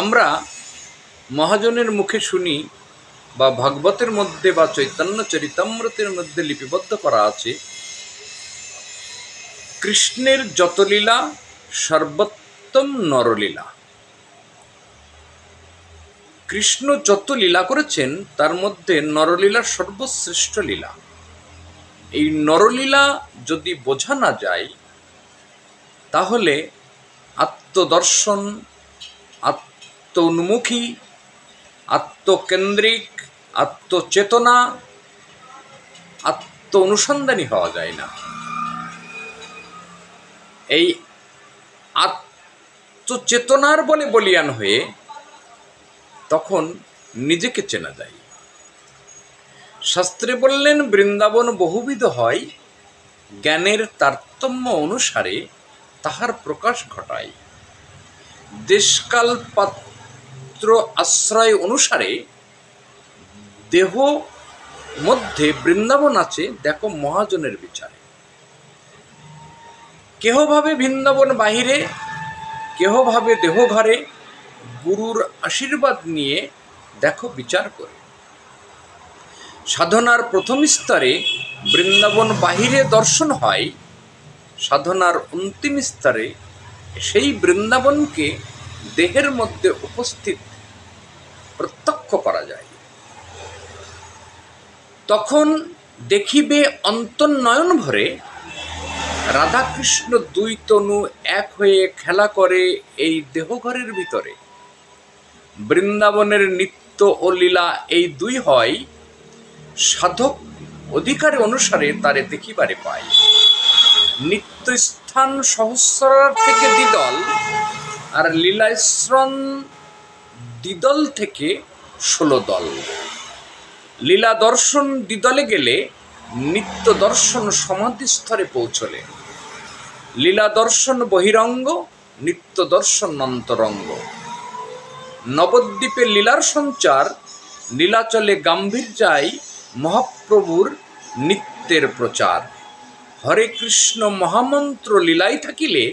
আমরা মহাজনের মুখে শুনি বা ভাগবতের মধ্যে বা চৈতন্য চরিতামৃতের মধ্যে লিপিবদ্ধ করা আছে, কৃষ্ণের যত লীলা সর্বোত্তম নরলীলা। কৃষ্ণ যত লীলা করেছেন তার মধ্যে নরলীলা সর্বশ্রেষ্ঠ লীলা। এই নরলীলা যদি বোঝা না যায় তাহলে আত্মদর্শন, আত্মোন্মুখী, আত্মকেন্দ্রিক, আত্মচেতনা, আত্ম অনুসন্ধানী হওয়া যায় না। এই আত্মচেতনার বলে বলিয়ান হয়ে তখন নিজেকে চেনা যায়। শাস্ত্রে বললেন বৃন্দাবন বহুবিধ হয়, জ্ঞানের তারতম্য অনুসারে তাহার প্রকাশ ঘটায়। দেশকাল পাত্র আশ্রয় অনুসারে দেহ মধ্যে বৃন্দাবন আছে, দেখো মহাজনের বিচারে। কেহ ভাবে বৃন্দাবন বাহিরে, কেহ ভাবে দেহ ঘরে, গুরুর আশীর্বাদ নিয়ে দেখো বিচার করে। সাধনার প্রথম স্তরে বৃন্দাবন বাহিরে দর্শন হয়, সাধনার অন্তিম স্তরে সেই বৃন্দাবনকে দেহের মধ্যে উপস্থিত প্রত্যক্ষ করা যায়। তখন দেখিবে অন্তর্নয়ন ভরে রাধাকৃষ্ণ দুই তনু এক হয়ে খেলা করে এই দেহঘরের ভিতরে। বৃন্দাবনের নিত্য ও লীলা এই দুই হয়, সাধক অধিকার অনুসারে তারে দেখিবারে পায়। নিত্য স্থান সহস্রার থেকে দ্বিদল, আর লীলাশ্রম দ্বিদল থেকে 16 দল। লীলা দর্শন দ্বিদলে গেলে নিত্য দর্শন সমাধি স্তরে পৌঁছলে। লীলা দর্শন বহিরঙ্গ, নিত্য দর্শন অন্তরঙ্গ। নবদ্বীপে লীলার সঞ্চার, নীলাচলে গাম্ভীর্যায় মহাপ্রভুর নিত্যের প্রচার। হরে কৃষ্ণ মহামন্ত্র লীলাই থাকিলে,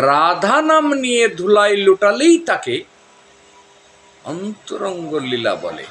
রাধা নাম নিয়ে ধুলাই লুটালেই তাকে অন্তরঙ্গ লীলা বলে।